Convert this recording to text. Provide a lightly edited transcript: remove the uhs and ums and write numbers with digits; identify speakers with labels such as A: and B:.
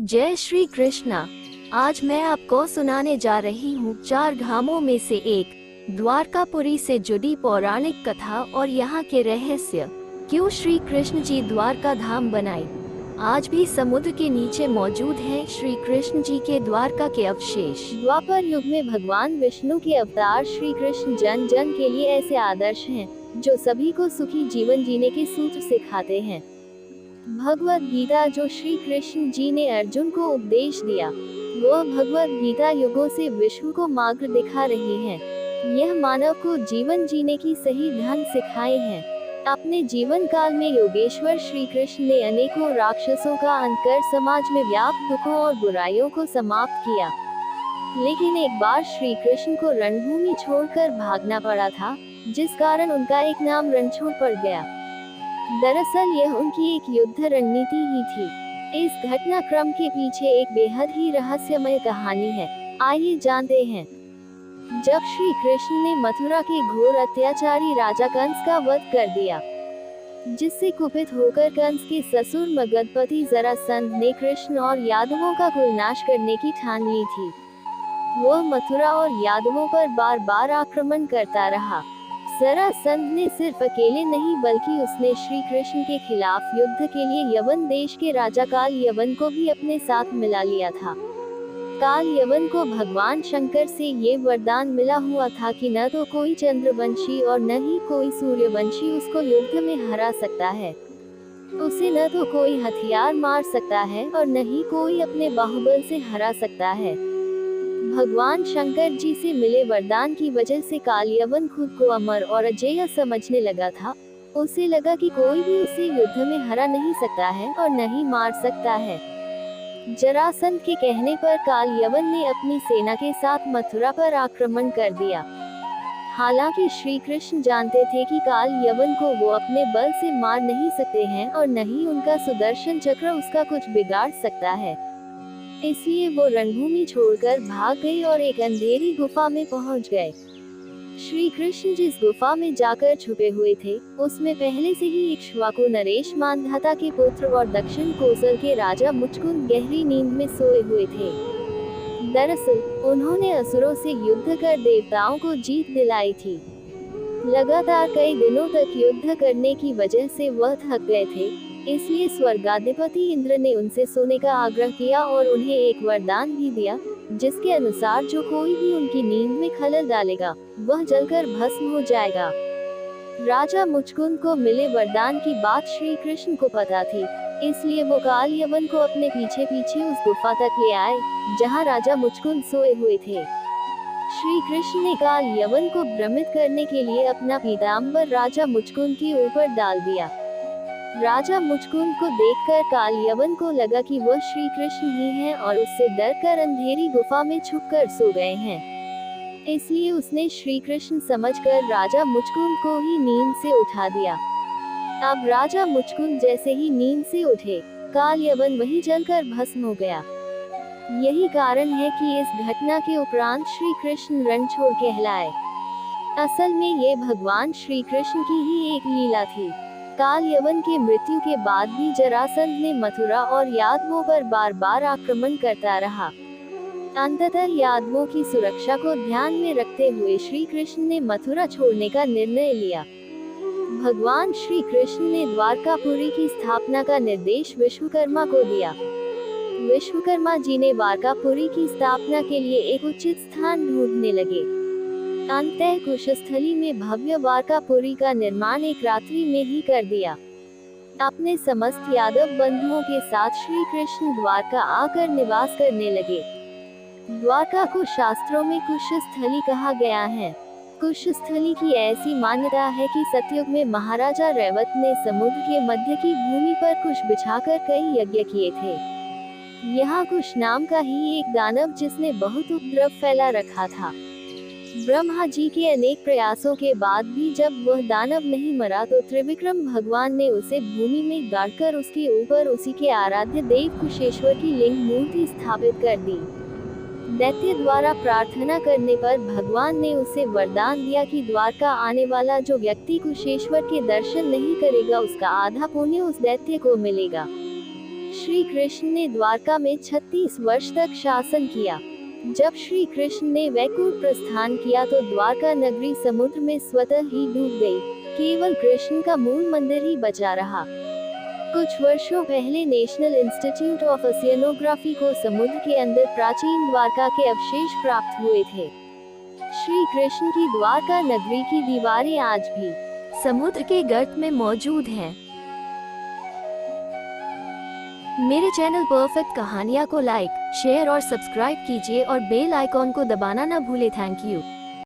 A: जय श्री कृष्णा। आज मैं आपको सुनाने जा रही हूँ 4 धामों में से एक द्वारकापुरी से जुड़ी पौराणिक कथा और यहाँ के रहस्य। क्यों श्री कृष्ण जी द्वारका धाम बनाए। आज भी समुद्र के नीचे मौजूद हैं श्री कृष्ण जी के द्वारका के अवशेष। द्वापर युग में भगवान विष्णु के अवतार श्री कृष्ण जन जन के लिए ऐसे आदर्श हैं जो सभी को सुखी जीवन जीने के सूत्र सिखाते हैं। भगवत गीता जो श्री कृष्ण जी ने अर्जुन को उपदेश दिया, वह भगवत गीता युगों से विश्व को मार्ग दिखा रही है। यह मानव को जीवन जीने की सही ढंग सिखाए हैं। अपने जीवन काल में योगेश्वर श्री कृष्ण ने अनेकों राक्षसों का अंत कर समाज में व्याप्त दुखों और बुराइयों को समाप्त किया। लेकिन एक बार श्री कृष्ण को रणभूमि छोड़कर भागना पड़ा था, जिस कारण उनका एक नाम रणछोड़ पड़ गया। दरअसल यह उनकी एक युद्ध रणनीति ही थी। इस घटनाक्रम के पीछे एक बेहद ही रहस्यमय कहानी है। आइए जानते हैं। जब श्री कृष्ण ने मथुरा के घोर अत्याचारी राजा कंस का वध कर दिया, जिससे कुपित होकर कंस के ससुर मगधपति जरासंध ने कृष्ण और यादवों का कुल नाश करने की ठान ली थी। वह मथुरा और यादवों पर बार बार आक्रमण करता रहा। जरासंध ने सिर्फ अकेले नहीं बल्कि उसने श्री कृष्ण के खिलाफ युद्ध के लिए यवन देश के राजा काल यवन को भी अपने साथ मिला लिया था। काल यवन को भगवान शंकर से ये वरदान मिला हुआ था कि न तो कोई चंद्रवंशी और न ही कोई सूर्यवंशी उसको युद्ध में हरा सकता है। उसे न तो कोई हथियार मार सकता है और न ही कोई अपने बाहुबल से हरा सकता है। भगवान शंकर जी से मिले वरदान की वजह से काल यवन खुद को अमर और अजेय समझने लगा था। उसे लगा कि कोई भी उसे युद्ध में हरा नहीं सकता है और न ही मार सकता है। जरासंध के कहने पर काल यवन ने अपनी सेना के साथ मथुरा पर आक्रमण कर दिया। हालांकि श्री कृष्ण जानते थे कि काल यवन को वो अपने बल से मार नहीं सकते हैं और न ही उनका सुदर्शन चक्र उसका कुछ बिगाड़ सकता है। इसलिए वो रणभूमि छोड़कर भाग गए और एक अंधेरी गुफा में पहुंच गए। श्री कृष्ण जिस गुफा में जाकर छुपे हुए थे, उसमें पहले से ही इक्ष्वाकु नरेश मांधाता के पुत्र और दक्षिण कोसल के राजा मुचकुंद गहरी नींद में सोए हुए थे। दरअसल उन्होंने असुरों से युद्ध कर देवताओं को जीत दिलाई थी। लगातार कई दिनों तक युद्ध करने की वजह से वह थक गए थे। इसलिए स्वर्गाधिपति इंद्र ने उनसे सोने का आग्रह किया और उन्हें एक वरदान भी दिया, जिसके अनुसार जो कोई भी उनकी नींद में खलल डालेगा, वह जलकर भस्म हो जाएगा। राजा मुचकुंद को मिले वरदान की बात श्री कृष्ण को पता थी, इसलिए वो काल यवन को अपने पीछे पीछे उस गुफा तक ले आए, जहां राजा मुचकुंद सोए हुए थे। श्री कृष्ण ने काल यवन को भ्रमित करने के लिए अपना पीताम्बर राजा मुचकुंद के ऊपर डाल दिया। राजा मुचकुंद को देखकर काल यवन को लगा कि वह श्री कृष्ण ही हैं और उससे डरकर अंधेरी गुफा में छुपकर सो गए हैं। इसलिए उसने श्री कृष्ण समझकर राजा मुचकुंद को ही नींद से उठा दिया। अब राजा मुचकुंद जैसे ही नींद से उठे, काल यवन वहीं जलकर भस्म हो गया। यही कारण है कि इस घटना के उपरांत श्री कृष्ण रणछोड़ कहलाए। असल में ये भगवान श्री कृष्ण की ही एक लीला थी। काल यवन के मृत्यु के बाद भी जरासंध ने मथुरा और यादवों पर बार बार आक्रमण करता रहा। अंततः यादवों की सुरक्षा को ध्यान में रखते हुए श्री कृष्ण ने मथुरा छोड़ने का निर्णय लिया। भगवान श्री कृष्ण ने द्वारकापुरी की स्थापना का निर्देश विश्वकर्मा को दिया। विश्वकर्मा जी ने द्वारकापुरी की स्थापना के लिए एक उचित स्थान ढूंढने लगे। अंततः कुशस्थली में भव्य द्वारकापुरी का निर्माण एक रात्रि में ही कर दिया। अपने समस्त यादव बंधुओं के साथ श्री कृष्ण द्वारका आकर निवास करने लगे। द्वारका को शास्त्रों में कुशस्थली कहा गया है। कुशस्थली की ऐसी मान्यता है कि सतयुग में महाराजा रैवत ने समुद्र के मध्य की भूमि पर कुश बिछाकर कई यज्ञ किए थे। यहाँ कुश नाम का ही एक दानव जिसने बहुत उपद्रव फैला रखा था। ब्रह्मा जी के अनेक प्रयासों के बाद भी जब वह दानव नहीं मरा तो त्रिविक्रम भगवान ने उसे भूमि में गाड़कर उसके ऊपर उसी के आराध्य देव कुशेश्वर की लिंग मूर्ति स्थापित कर दी। दैत्य द्वारा प्रार्थना करने पर भगवान ने उसे वरदान दिया कि द्वारका आने वाला जो व्यक्ति कुशेश्वर के दर्शन नहीं करेगा, उसका आधा पुण्य उस दैत्य को मिलेगा। श्री कृष्ण ने द्वारका में 36 वर्ष तक शासन किया। जब श्री कृष्ण ने वैकुंठ प्रस्थान किया तो द्वारका नगरी समुद्र में स्वतः ही डूब गई। केवल कृष्ण का मूल मंदिर ही बचा रहा। कुछ वर्षों पहले नेशनल इंस्टीट्यूट ऑफ ओशियनोग्राफी को समुद्र के अंदर प्राचीन द्वारका के अवशेष प्राप्त हुए थे। श्री कृष्ण की द्वारका नगरी की दीवारें आज भी समुद्र के गर्त में मौजूद हैं। मेरे चैनल परफेक्ट कहानियाँ को लाइक, शेयर और सब्सक्राइब कीजिए और बेल आइकॉन को दबाना न भूले। Thank you.